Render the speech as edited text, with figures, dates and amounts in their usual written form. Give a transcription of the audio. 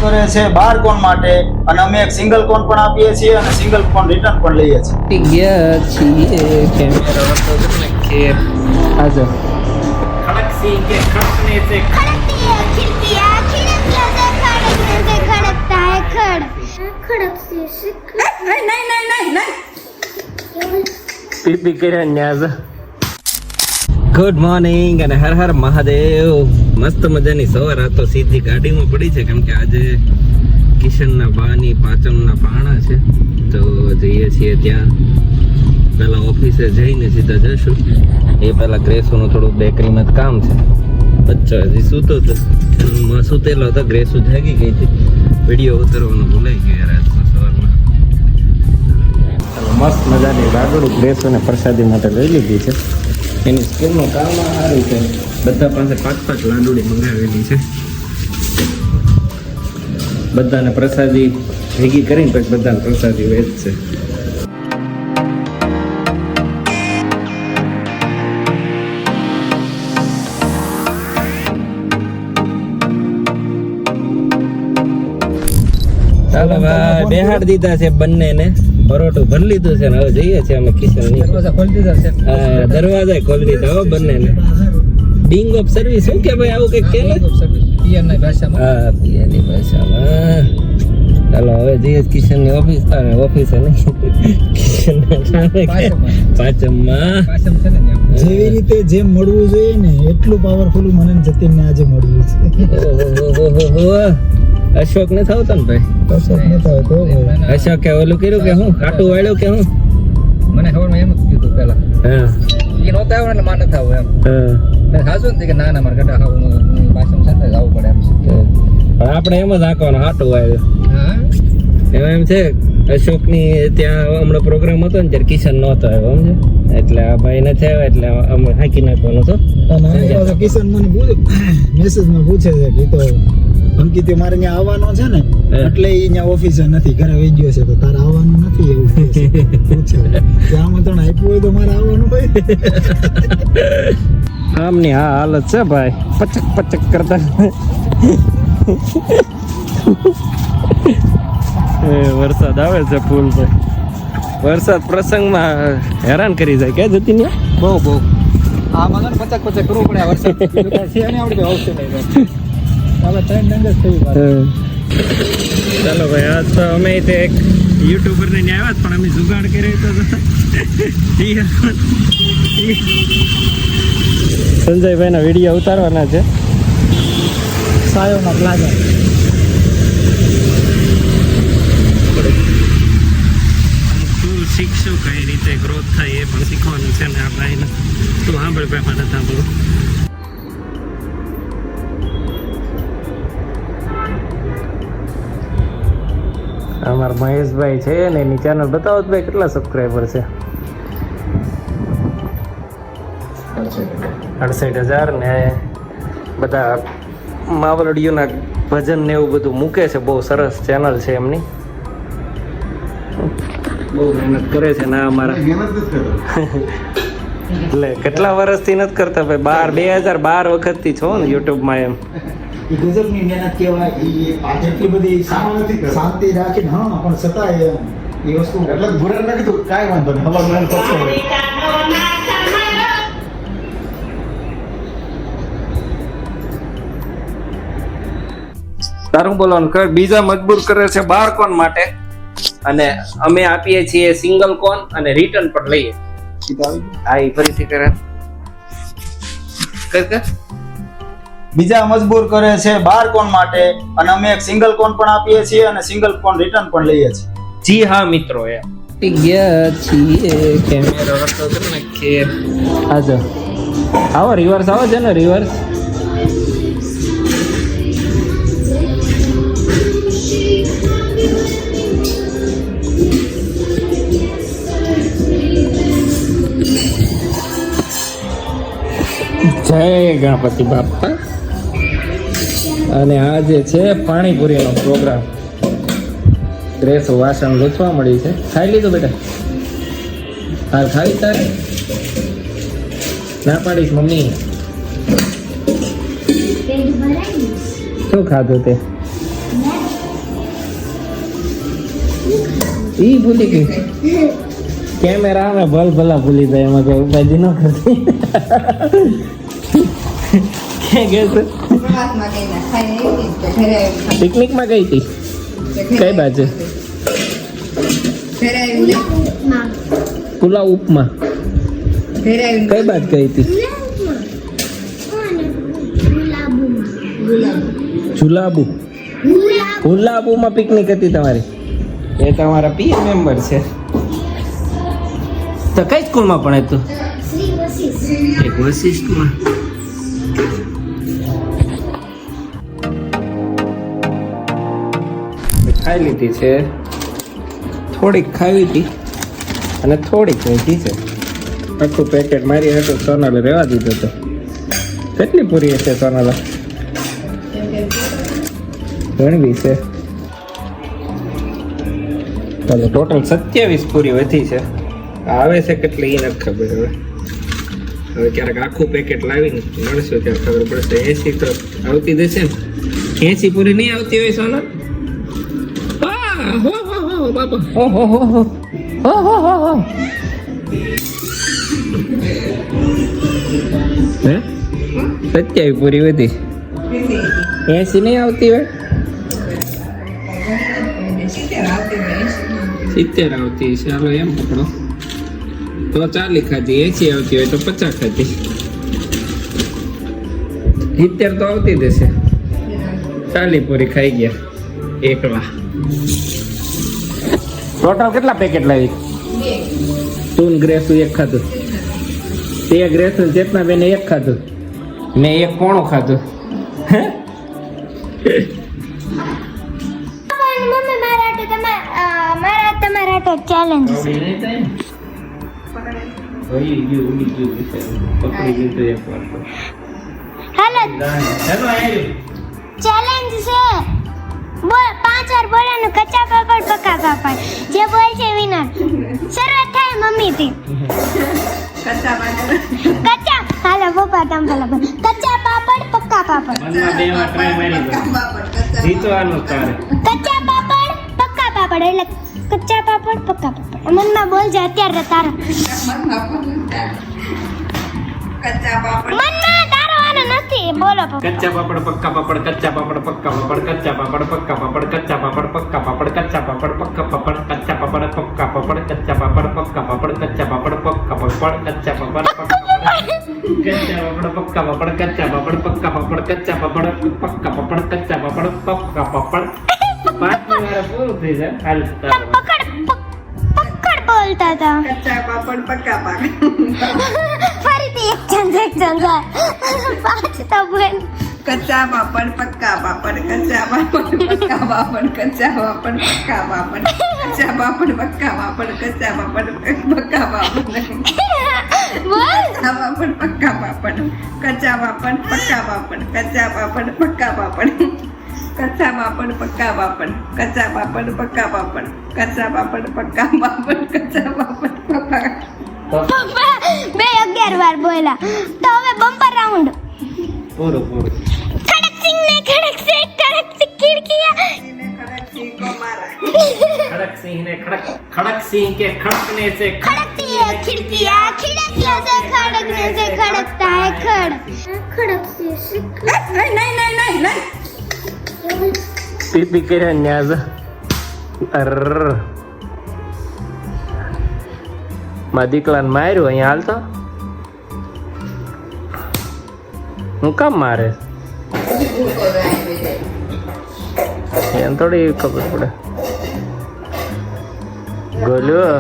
કરે છે 12 કોન માટે અને અમે એક સિંગલ કોન પણ આપીએ છીએ અને સિંગલ કોન રિટર્ન પણ લઈએ છીએ. ગયા છીએ કેમેરા હતો ને કે આજો खड़क सी के खड़कने से खड़कती है खिड़कियाँ खिड़कियों से खड़कता है खड़क से नहीं પીપી કર્યા ન્યાઝ. ગુડ મોર્નિંગ અને હર હર મહાદેવ. મસ્ત મજાની સવાર. આ તો સીધી ગાડીમાં પડી છે કેમ કે આજે કિશનના બાની પાંચમના પાણા છે તો જઈએ છીએ ત્યાં. પહેલા ઓફિસે જઈને સીધા જશું. એ પહેલા ગ્રેસુનું થોડું બેકરીમાં જ કામ છે. બચ્ચો હજી સૂતો હતો, સુતેલો હતો. ગ્રેસુ જાગી ગઈ હતી. વિડીયો ઉતારવાનું ભૂલાઈ ગયો યાર આજ સવારમાં. મસ્ત મજાની લાડુડી ગ્રેસોને પ્રસાદી માટે લઈ લીધી છે. એની સ્કૂલનું કામ સારું છે. બધા પાસે 5-5 લાડુડી મંગાવેલી છે. બધાને પ્રસાદી ભેગી કરીને પછી બધાને પ્રસાદી વેચશે. ચાલો ભાઈ બેહાડ દીધા છે બંનેને. પરોઠું ભરી લીધું છે ને હવે જઈએ છીએ અમે કિશનની. દરવાજા ખોલી દીધા છે. હા, દરવાજા ખોલી દીધા હો બંનેને. ડિંગ ઓફ સર્વિસ શું કે ભાઈ આવું કંઈક કે ને પિયરની ભાષામાં. હા, પિયરની ભાષામાં. ચાલો હવે જઈએ કિશનની ઓફિસ. ઓફિસે નહીં, કિશનના સામે પાચમમાં. જેવી રીતે જેમ મળવું જોઈએ ને એટલું પાવરફુલ મને જતીનને આજે મળ્યું છે. ઓહો, અશોક ને થાવ તને ભાઈ. અશોક ને થાવ તો અશોક કે ઓલું કર્યું કે હું કાટું વાળ્યું કે હું? મને ખબર એમ જ કીધું પેલા હા એ નહોતા આવે એટલે માને થાવ એમ. હા. મેં હાજુ ને કે ના ના મારે ગટા ખાવું પાછું સાથે જવું પડે એમ. પણ આપણે એમ જ આંકવાનું હાટું વાળ્યું. હા એમાં એમ છે અશોકની ત્યાં હમણાં પ્રોગ્રામ હતો ને ત્યારે કિશન નહોતો આવ્યો સમજે એટલે આ ભાઈ નથી આવ્યા એટલે અમે હાંકી નાખવાનું હતો. અને કિશન મને મેસેજમાં પૂછે છે કે તો અંકિત મારે ત્યાં આવવાનો છે ને એટલે એ ત્યાં ઓફિસે નથી, ઘરે વહી ગયો છે તો તારે આવવાનું નથી એવું પૂછે કે આમંત્રણ આપ્યું હોય તો મારે આવવાનું ભાઈ. આમની આ હાલત છે ભાઈ, પચક પચક કરતા. વરસાદ આવે છે ફૂલ ભાઈ. વરસાદ પ્રસંગમાં હેરાન કરી જાય કે જતી ને બહુ બહુ આ મને પચાક પચાક કરવું પડે આ વરસાદ છે ને આપણે આવશે નહીં હવે 3 ડંગ જ થયું. ચાલો ભાઈ આજ તો અમે તે એક યુટ્યુબર ને આવ્યા જ પણ અમે જુગાડ કર્યો તો સંજયભાઈ ના વિડીયો ઉતારવાના છે. સાયોના પ્લાઝા શીખશું કઈ રીતે ગ્રોથ થાય એ પણ શીખવાનું છે ને આપણે એને તું સાંભળ ભાઈ મને સાંભળું. અમારા મહેશભાઈ છે ને એની ચેનલ બતાવો તો ભાઈ કેટલા સબસ્ક્રાઈબર છે? 68,000 ને બધા માવલડીઓના ભજન ને એવું બધું મૂકે છે. બહુ સરસ ચેનલ છે એમની. બહુ મહેનત કરે છે ને અમારા એટલે કેટલા વર્ષથી નથી કરતા ભાઈ. 2012 વખતથી છો ને યુટ્યુબમાં એમ. એ ગજબની મહેનત કહેવાય. એ એટલી બધી શાંતિ રાખીને હા પણ છતાંય એ વસ્તુ એટલે ગુરર ન કીધું કાંઈ વાંધો નહીં હવા મહેનત કરશો. તારું બોલવાનું કર. બીજા મજબૂર કરે છે 12 કોન માટે અને અમે આપીએ છીએ સિંગલ કોન અને રિટર્ન પણ લઈએ. આ ફરીથી કરે કર. બીજા મજબૂર કરે છે 12 કોન માટે અને અમે એક સિંગલ કોન પણ આપીએ છીએ અને સિંગલ કોન રિટર્ન પણ લઈએ છીએ. જી હા મિત્રો, એ ગયા છીએ કેમેરા હતો ને કે આજો આવો રિવર્સ આવો છે ને રિવર્સ. જય ગણપતિ બાપા. અને આ જે છે પાણીપુરીનો પ્રોગ્રામ. ગ્રેસ વાસણ લૂછવા મળી છે. ખાઈ લીધું બેટા? હાલ ખાવી તારે? ના પાડીશ મમ્મી. શું ખાધું તે? ઈ ભૂલી ગઈ કેમેરા में भल भला भूली जाए એમાં કઈ ઉપાધિ ન કરતી ક્યાં ગઈ છે પિકનિકમાં ગઈ હતી કઈ બાજુ પુલાવ ઉપમા કઈ બાજુ ગઈ હતી જુલાબુ ગુલાબુમાં પિકનિક હતી તમારી એ તમારા પીએ મેમ્બર છે તો કઈ સ્કૂલમાં ભણે તું એક વશિષ્ઠમાં ખાઈ લીધી છે થોડીક ખાવી હતી અને થોડીક વેચી છે આખું પેકેટ મારી હતું સોનાલે રહેવા દીધો હતો કેટલી પૂરી હશે સોનાલા ઘણી છે ચાલો ટોટલ 27 પૂરી વધી છે આવે છે કેટલી એ નથી ખબર હવે ક્યારેક આખું પેકેટ લાવીને મળશું ત્યારે ખબર પડશે 80 તો આવતી જશે ને 80 પૂરી નહીં આવતી હોય સોનલ બાપા હે 27 પૂરી વધી 80 નહીં આવતી હોય 70 આવતી ચાલો એમ પકડો તો 40 ખાધી 80 આવતી હોય તો 50 ખાધી 70 તો આવતી જશે 40 પૂરી ખાઈ ગયા એકલા ટોટલ કેટલા પેકેટ લાવી તું ગ્રેસું એક ખાધું તે ગ્રેસું ચેતના બેને એક ખાધું મેં એક પોણું ખાધું મમ્મી મારા તમારા તો ચેલેન્જ છે હાલો ચેલેન્જ છે બોલ 5 વાર બોલવાનું કચ્ચા પાપડ પક્કા પાપડ જે બોલ છે વિનર શરૂઆત થાય મમ્મી થી કચ્ચા હાલો પપ્પા તમ પેલા બોલ કચ્ચા પાપડ પક્કા પાપડ મનમાં બે વાર ટ્રાય મારી દો જીતવાનું તારે કચ્ચા પાપડ પક્કા પાપડ એટલે કચ્ચા પાપડ પક્કા પાપડ મનમાં બોલ છે અત્યારે તારા મનમાં તારો આનો નથી બોલો પપ્પા કચ્ચા પાપડ પક્કા પાપડ કચ્ચા પાપડ પક્કા પાપડ કચ્ચા પાપડ પક્કા પાપડ કચ્ચા પાપડ પક્કા પાપડ કચ્ચા પાપડ પક્કા પાપડ કચ્ચા પાપડ પક્કા પાપડ કચ્ચા પાપડ પક્કા પાપડ કચ્ચા પાપડ પક્કા પાપડ કચ્ચા પાપડ પક્કા પાપડ કચ્ચા પાપડ પક્કા પાપડ કચ્ચા પાપડ પક્કા પાપડ કચ્ચા પાપડ પક્કા પાપડ 5 વાર પૂરું થઈ જાય હાલ પકડ બોલતા હતા કચ્ચા પાપડ પક્કા પાપડ ફરીથી એક ટ્રાન્ઝેક્શન થાય 5 તો બોલ કચ્ચા પાપડ પક્કા પાપડ કચ્ચા પાપડ પક્કા પાપડ કચ્ચા પાપડ પક્કા પાપડ કચ્ચા પાપડ પક્કા પાપડ કચ્ચા પાપડ પક્કા પાપડ બોલ પાપડ પક્કા પાપડ કચ્ચા પાપડ પક્કા પાપડ કચ્ચા પાપડ પક્કા પાપડ કચ્ચા પાપડ પક્કા પાપડ કચ્ચા પાપડ પક્કા પાપડ કચ્ચા પાપડ પક્કા પાપડ કચ્ચા પાપડ પક્કા પપ્પા 11 વાર બોલ્યા તો હવે બમ્પર રાઉન્ડ પૂરું પૂરું ખડક સિંહ ને ખડક સે ખિડકિયા ખડક સિંહ કો મારા खड़क सिंह ने खड़क सिंह के खड़कने से खड़कती है खिड़कियाँ खिड़कियों से खड़कने से खड़कता है खड़ खड़क से નહીં पीपी करे न्याज માં દીકલાને માર્યું અહીંયા હાલ તો હું કામ મારે એને થોડી ખબર પડે ગોલ્યો